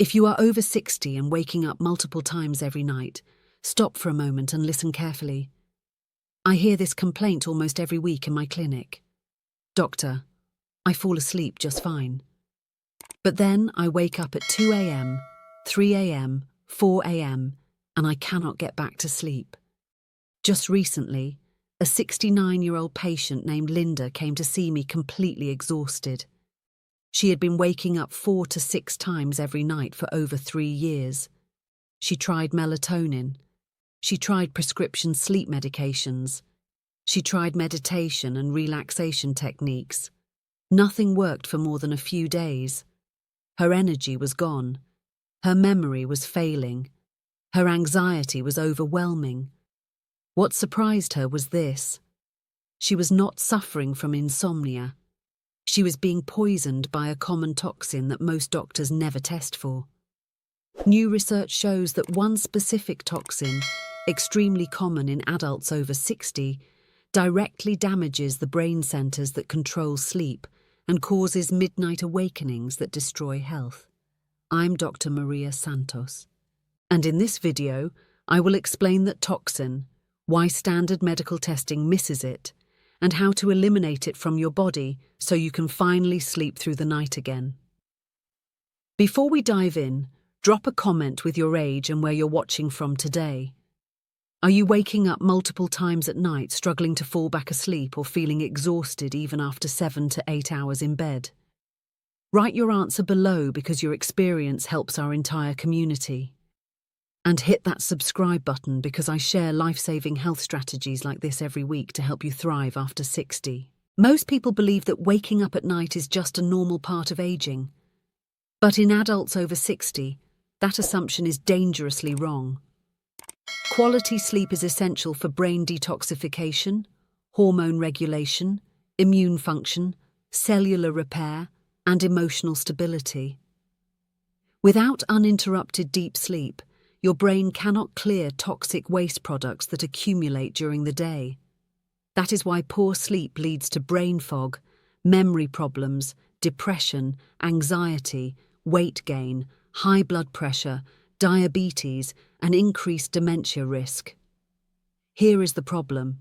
If you are over 60 and waking up multiple times every night, stop for a moment and listen carefully. I hear this complaint almost every week in my clinic. Doctor, I fall asleep just fine. But then I wake up at 2 a.m., 3 a.m., 4 a.m., and I cannot get back to sleep. Just recently, a 69-year-old patient named Linda came to see me completely exhausted. She had been waking up 4 to 6 times every night for over 3 years. She tried melatonin. She tried prescription sleep medications. She tried meditation and relaxation techniques. Nothing worked for more than a few days. Her energy was gone. Her memory was failing. Her anxiety was overwhelming. What surprised her was this. She was not suffering from insomnia. She was being poisoned by a common toxin that most doctors never test for. New research shows that one specific toxin, extremely common in adults over 60, directly damages the brain centers that control sleep and causes midnight awakenings that destroy health. I'm Dr. Maria Santos, and in this video, I will explain that toxin, why standard medical testing misses it, and how to eliminate it from your body so you can finally sleep through the night again. Before we dive in, drop a comment with your age and where you're watching from today. Are you waking up multiple times at night, struggling to fall back asleep or feeling exhausted even after 7 to 8 hours in bed? Write your answer below because your experience helps our entire community. And hit that subscribe button because I share life-saving health strategies like this every week to help you thrive after 60. Most people believe that waking up at night is just a normal part of aging. But in adults over 60, that assumption is dangerously wrong. Quality sleep is essential for brain detoxification, hormone regulation, immune function, cellular repair, and emotional stability. Without uninterrupted deep sleep, your brain cannot clear toxic waste products that accumulate during the day. That is why poor sleep leads to brain fog, memory problems, depression, anxiety, weight gain, high blood pressure, diabetes, and increased dementia risk. Here is the problem.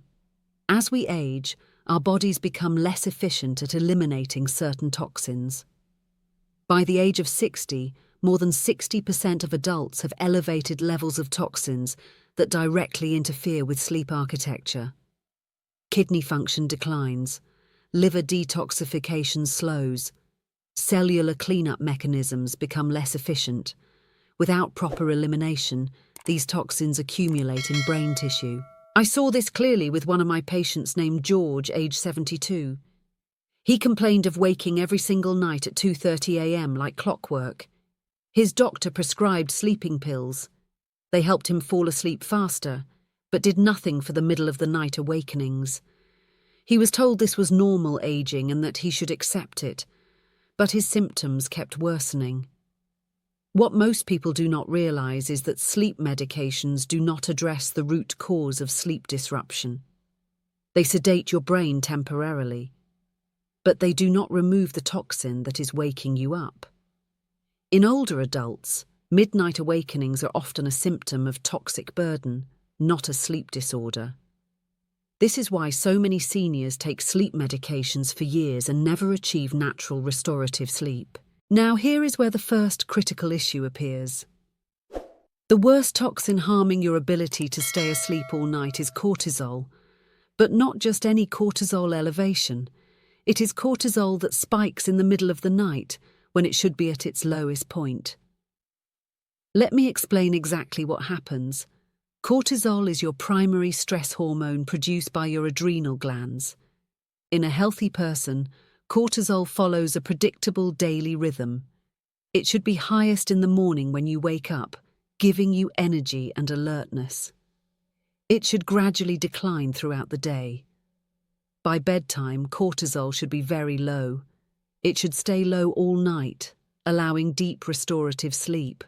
As we age, our bodies become less efficient at eliminating certain toxins. By the age of 60, more than 60% of adults have elevated levels of toxins that directly interfere with sleep architecture. Kidney function declines, liver detoxification slows, cellular cleanup mechanisms become less efficient. Without proper elimination, these toxins accumulate in brain tissue. I saw this clearly with one of my patients named George, age 72. He complained of waking every single night at 2:30 a.m. like clockwork. His doctor prescribed sleeping pills. They helped him fall asleep faster, but did nothing for the middle-of-the-night awakenings. He was told this was normal aging and that he should accept it, but his symptoms kept worsening. What most people do not realize is that sleep medications do not address the root cause of sleep disruption. They sedate your brain temporarily, but they do not remove the toxin that is waking you up. In older adults, midnight awakenings are often a symptom of toxic burden, not a sleep disorder. This is why so many seniors take sleep medications for years and never achieve natural restorative sleep. Now here is where the first critical issue appears. The worst toxin harming your ability to stay asleep all night is cortisol, but not just any cortisol elevation. It is cortisol that spikes in the middle of the night, when it should be at its lowest point. Let me explain exactly what happens. Cortisol is your primary stress hormone produced by your adrenal glands. In a healthy person, cortisol follows a predictable daily rhythm. It should be highest in the morning when you wake up, giving you energy and alertness. It should gradually decline throughout the day. By bedtime, cortisol should be very low. It should stay low all night, allowing deep restorative sleep.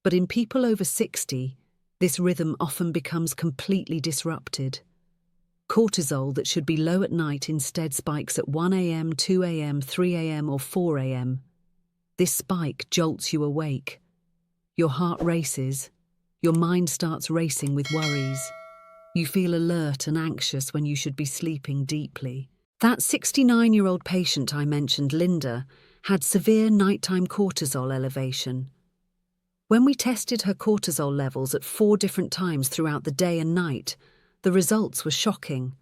But in people over 60, this rhythm often becomes completely disrupted. Cortisol that should be low at night instead spikes at 1 a.m., 2 a.m., 3 a.m. or 4 a.m. This spike jolts you awake. Your heart races. Your mind starts racing with worries. You feel alert and anxious when you should be sleeping deeply. That 69-year-old patient I mentioned, Linda, had severe nighttime cortisol elevation. When we tested her cortisol levels at 4 different times throughout the day and night, the results were shocking.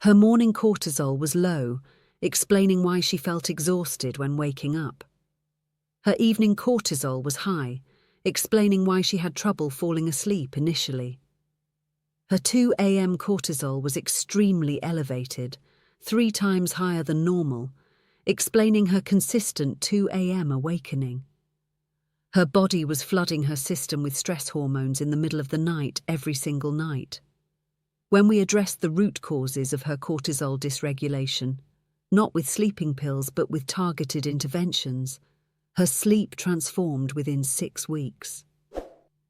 Her morning cortisol was low, explaining why she felt exhausted when waking up. Her evening cortisol was high, explaining why she had trouble falling asleep initially. Her 2 a.m. cortisol was extremely elevated, 3 times higher than normal, explaining her consistent 2 a.m. awakening. Her body was flooding her system with stress hormones in the middle of the night every single night. When we addressed the root causes of her cortisol dysregulation, not with sleeping pills but with targeted interventions, her sleep transformed within 6 weeks.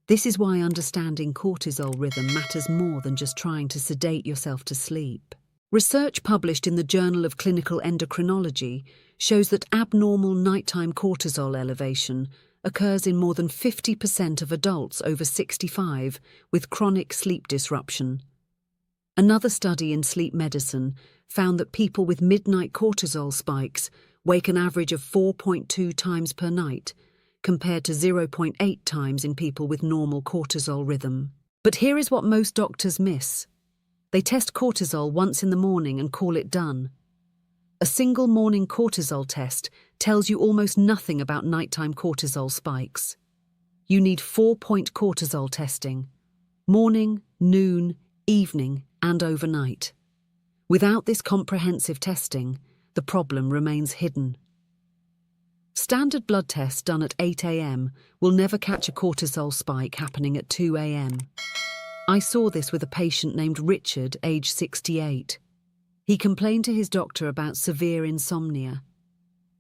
This is why understanding cortisol rhythm matters more than just trying to sedate yourself to sleep. Research published in the Journal of Clinical Endocrinology shows that abnormal nighttime cortisol elevation occurs in more than 50% of adults over 65 with chronic sleep disruption. Another study in sleep medicine found that people with midnight cortisol spikes wake an average of 4.2 times per night, compared to 0.8 times in people with normal cortisol rhythm. But here is what most doctors miss. They test cortisol once in the morning and call it done. A single morning cortisol test tells you almost nothing about nighttime cortisol spikes. You need 4-point cortisol testing: morning, noon, evening, and overnight. Without this comprehensive testing, the problem remains hidden. Standard blood tests done at 8 a.m. will never catch a cortisol spike happening at 2 a.m. I saw this with a patient named Richard, age 68. He complained to his doctor about severe insomnia.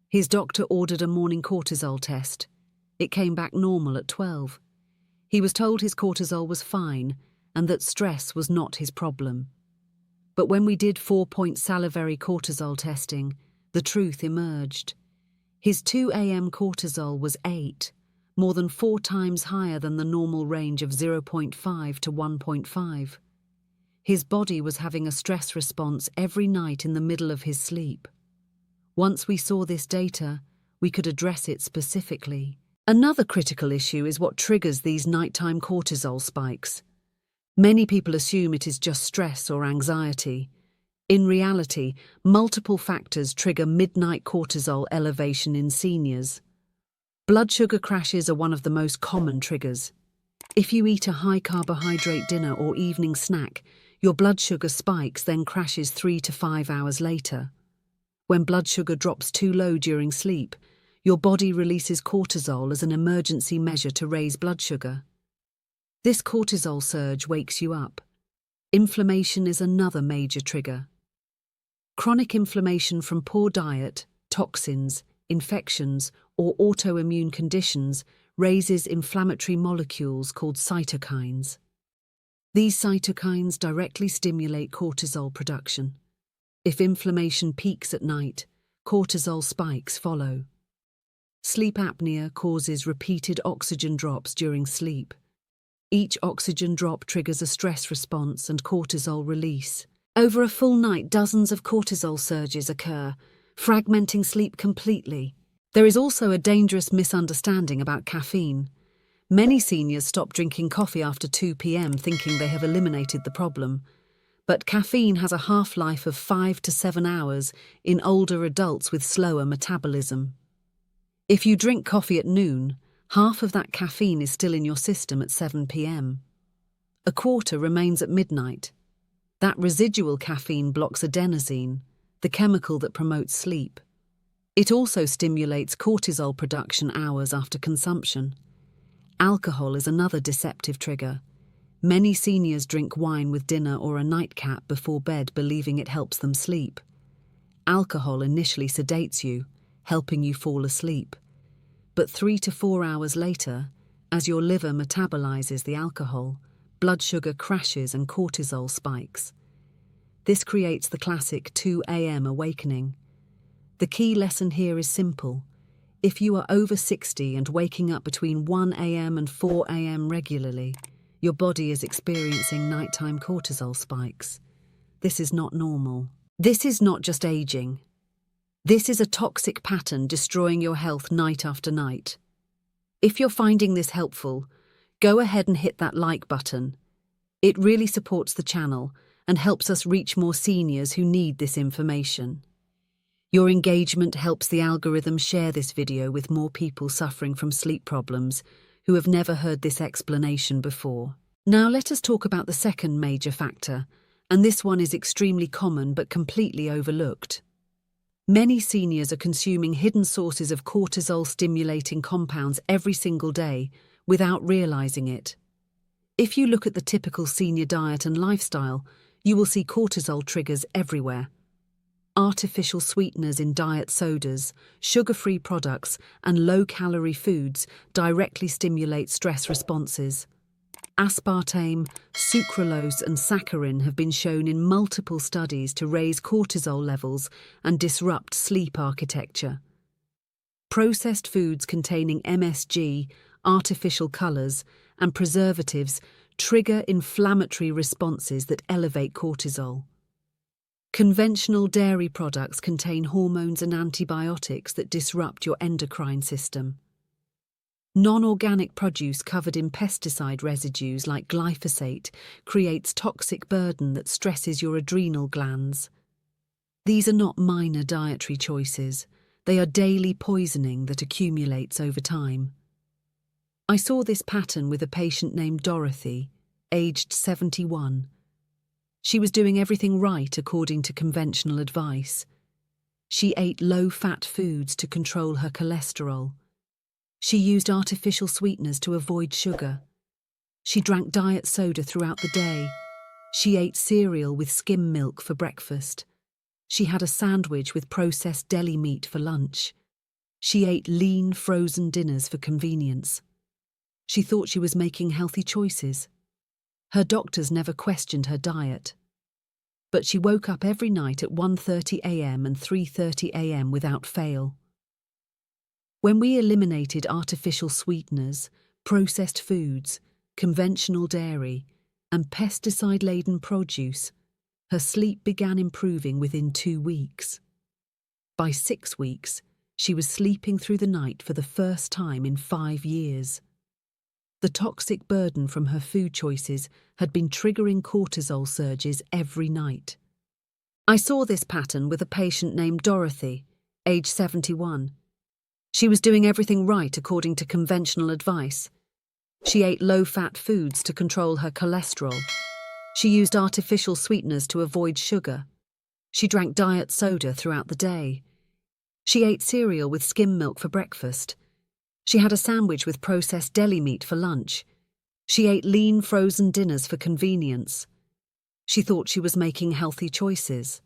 His doctor ordered a morning cortisol test. It came back normal at 12. He was told his cortisol was fine and that stress was not his problem. But when we did 4-point salivary cortisol testing, the truth emerged. His 2 a.m. cortisol was 8, more than 4 times higher than the normal range of 0.5 to 1.5. His body was having a stress response every night in the middle of his sleep. Once we saw this data, we could address it specifically. Another critical issue is what triggers these nighttime cortisol spikes. Many people assume it is just stress or anxiety. In reality, multiple factors trigger midnight cortisol elevation in seniors. Blood sugar crashes are one of the most common triggers. If you eat a high-carbohydrate dinner or evening snack, your blood sugar spikes, then crashes 3 to 5 hours later. When blood sugar drops too low during sleep, your body releases cortisol as an emergency measure to raise blood sugar. This cortisol surge wakes you up. Inflammation is another major trigger. Chronic inflammation from poor diet, toxins, infections, or autoimmune conditions raises inflammatory molecules called cytokines. These cytokines directly stimulate cortisol production. If inflammation peaks at night, cortisol spikes follow. Sleep apnea causes repeated oxygen drops during sleep. Each oxygen drop triggers a stress response and cortisol release. Over a full night, dozens of cortisol surges occur, fragmenting sleep completely. There is also a dangerous misunderstanding about caffeine. Many seniors stop drinking coffee after 2 p.m. thinking they have eliminated the problem. But caffeine has a half-life of 5 to 7 hours in older adults with slower metabolism. If you drink coffee at noon, half of that caffeine is still in your system at 7 p.m. A quarter remains at midnight. That residual caffeine blocks adenosine, the chemical that promotes sleep. It also stimulates cortisol production hours after consumption. Alcohol is another deceptive trigger. Many seniors drink wine with dinner or a nightcap before bed, believing it helps them sleep. Alcohol initially sedates you, helping you fall asleep. But 3 to 4 hours later, as your liver metabolizes the alcohol, blood sugar crashes and cortisol spikes. This creates the classic 2 a.m. awakening. The key lesson here is simple. If you are over 60 and waking up between 1 a.m. and 4 a.m. regularly, your body is experiencing nighttime cortisol spikes. This is not normal. This is not just aging. This is a toxic pattern destroying your health night after night. If you're finding this helpful, go ahead and hit that like button. It really supports the channel and helps us reach more seniors who need this information. Your engagement helps the algorithm share this video with more people suffering from sleep problems who have never heard this explanation before. Now let us talk about the second major factor, and this one is extremely common but completely overlooked. Many seniors are consuming hidden sources of cortisol-stimulating compounds every single day without realizing it. If you look at the typical senior diet and lifestyle, you will see cortisol triggers everywhere. Artificial sweeteners in diet sodas, sugar-free products, and low-calorie foods directly stimulate stress responses. Aspartame, sucralose, and saccharin have been shown in multiple studies to raise cortisol levels and disrupt sleep architecture. Processed foods containing MSG, artificial colors, and preservatives trigger inflammatory responses that elevate cortisol. Conventional dairy products contain hormones and antibiotics that disrupt your endocrine system. Non-organic produce covered in pesticide residues like glyphosate creates toxic burden that stresses your adrenal glands. These are not minor dietary choices. They are daily poisoning that accumulates over time. I saw this pattern with a patient named Dorothy, aged 71. She was doing everything right according to conventional advice. She ate low-fat foods to control her cholesterol. She used artificial sweeteners to avoid sugar. She drank diet soda throughout the day. She ate cereal with skim milk for breakfast. She had a sandwich with processed deli meat for lunch. She ate lean, frozen dinners for convenience. She thought she was making healthy choices. Her doctors never questioned her diet. But she woke up every night at 1:30 a.m. and 3:30 a.m. without fail. When we eliminated artificial sweeteners, processed foods, conventional dairy, and pesticide-laden produce, her sleep began improving within 2 weeks. By 6 weeks, she was sleeping through the night for the first time in 5 years. The toxic burden from her food choices had been triggering cortisol surges every night. I saw this pattern with a patient named Dorothy, age 71. She was doing everything right according to conventional advice. She ate low-fat foods to control her cholesterol. She used artificial sweeteners to avoid sugar. She drank diet soda throughout the day. She ate cereal with skim milk for breakfast. She had a sandwich with processed deli meat for lunch. She ate lean, frozen dinners for convenience. She thought she was making healthy choices.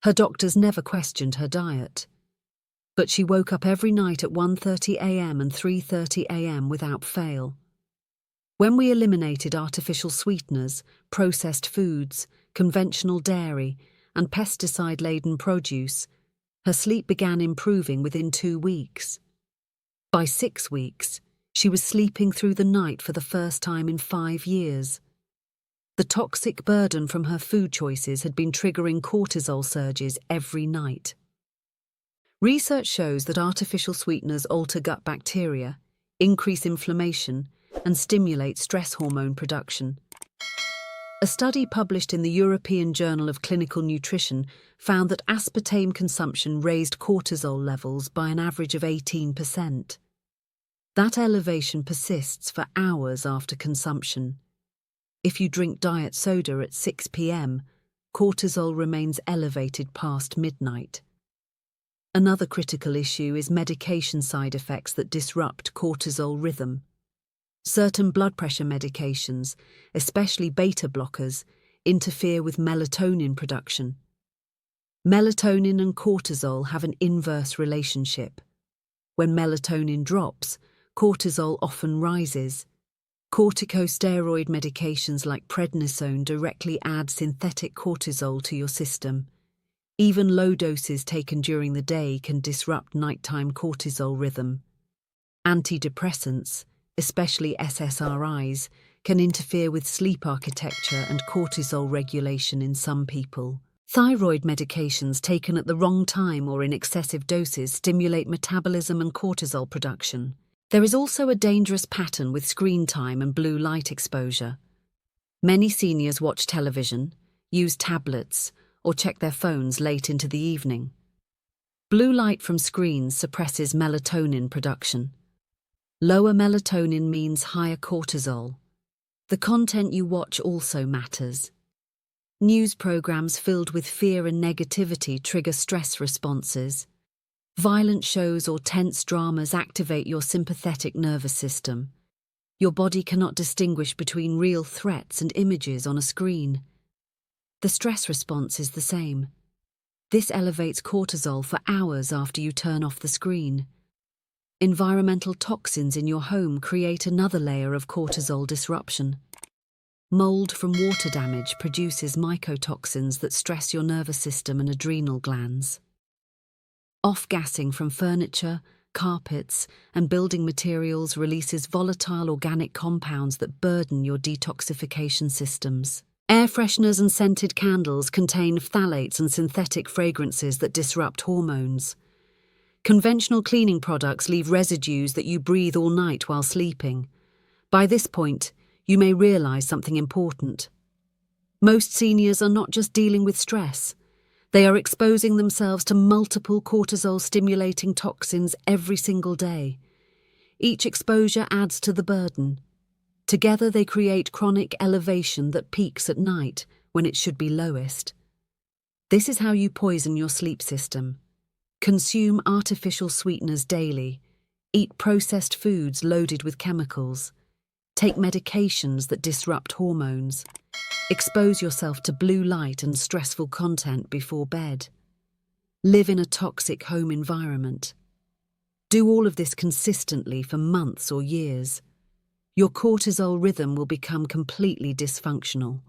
Her doctors never questioned her diet. But she woke up every night at 1:30 a.m. and 3:30 a.m. without fail. When we eliminated artificial sweeteners, processed foods, conventional dairy, and pesticide-laden produce, her sleep began improving within 2 weeks. By 6 weeks, she was sleeping through the night for the first time in 5 years. The toxic burden from her food choices had been triggering cortisol surges every night. Research shows that artificial sweeteners alter gut bacteria, increase inflammation, and stimulate stress hormone production. A study published in the European Journal of Clinical Nutrition found that aspartame consumption raised cortisol levels by an average of 18%. That elevation persists for hours after consumption. If you drink diet soda at 6 p.m., cortisol remains elevated past midnight. Another critical issue is medication side effects that disrupt cortisol rhythm. Certain blood pressure medications, especially beta blockers, interfere with melatonin production. Melatonin and cortisol have an inverse relationship. When melatonin drops, cortisol often rises. Corticosteroid medications like prednisone directly add synthetic cortisol to your system. Even low doses taken during the day can disrupt nighttime cortisol rhythm. Antidepressants, especially SSRIs, can interfere with sleep architecture and cortisol regulation in some people. Thyroid medications taken at the wrong time or in excessive doses stimulate metabolism and cortisol production. There is also a dangerous pattern with screen time and blue light exposure. Many seniors watch television, use tablets, or check their phones late into the evening. Blue light from screens suppresses melatonin production. Lower melatonin means higher cortisol. The content you watch also matters. News programs filled with fear and negativity trigger stress responses. Violent shows or tense dramas activate your sympathetic nervous system. Your body cannot distinguish between real threats and images on a screen. The stress response is the same. This elevates cortisol for hours after you turn off the screen. Environmental toxins in your home create another layer of cortisol disruption. Mold from water damage produces mycotoxins that stress your nervous system and adrenal glands. Off-gassing from furniture, carpets, and building materials releases volatile organic compounds that burden your detoxification systems. Air fresheners and scented candles contain phthalates and synthetic fragrances that disrupt hormones. Conventional cleaning products leave residues that you breathe all night while sleeping. By this point, you may realize something important. Most seniors are not just dealing with stress. They are exposing themselves to multiple cortisol-stimulating toxins every single day. Each exposure adds to the burden. Together they create chronic elevation that peaks at night when it should be lowest. This is how you poison your sleep system. Consume artificial sweeteners daily. Eat processed foods loaded with chemicals. Take medications that disrupt hormones. Expose yourself to blue light and stressful content before bed. Live in a toxic home environment. Do all of this consistently for months or years. Your cortisol rhythm will become completely dysfunctional.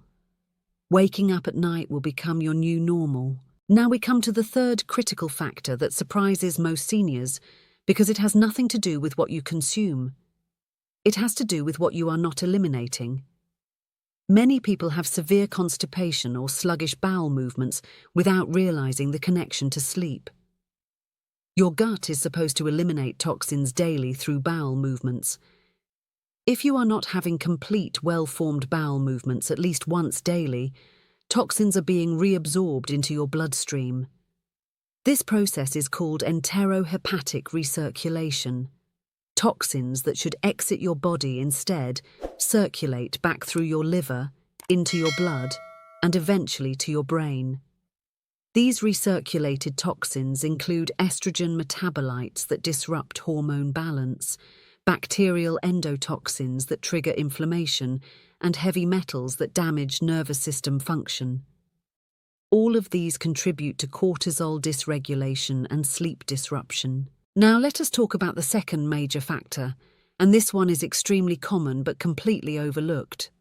Waking up at night will become your new normal. Now we come to the third critical factor that surprises most seniors because it has nothing to do with what you consume. It has to do with what you are not eliminating. Many people have severe constipation or sluggish bowel movements without realizing the connection to sleep. Your gut is supposed to eliminate toxins daily through bowel movements. If you are not having complete, well-formed bowel movements at least once daily, toxins are being reabsorbed into your bloodstream. This process is called enterohepatic recirculation. Toxins that should exit your body instead circulate back through your liver, into your blood, and eventually to your brain. These recirculated toxins include estrogen metabolites that disrupt hormone balance, bacterial endotoxins that trigger inflammation, and heavy metals that damage nervous system function. All of these contribute to cortisol dysregulation and sleep disruption. Now let us talk about the second major factor, and this one is extremely common but completely overlooked.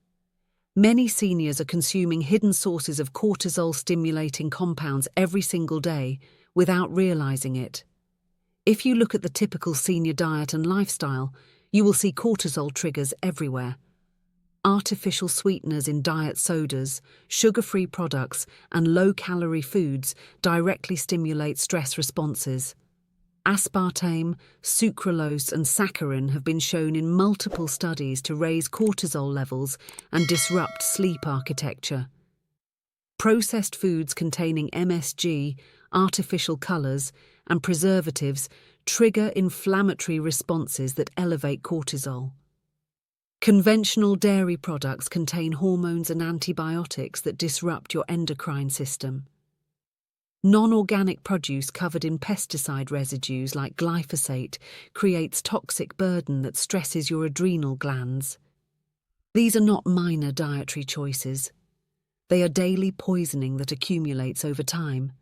Many seniors are consuming hidden sources of cortisol-stimulating compounds every single day without realizing it. If you look at the typical senior diet and lifestyle, you will see cortisol triggers everywhere. Artificial sweeteners in diet sodas, sugar-free products, and low-calorie foods directly stimulate stress responses. Aspartame, sucralose, and saccharin have been shown in multiple studies to raise cortisol levels and disrupt sleep architecture. Processed foods containing MSG, artificial colors, and preservatives trigger inflammatory responses that elevate cortisol. Conventional dairy products contain hormones and antibiotics that disrupt your endocrine system. Non-organic produce covered in pesticide residues like glyphosate creates toxic burden that stresses your adrenal glands. These are not minor dietary choices. They are daily poisoning that accumulates over time.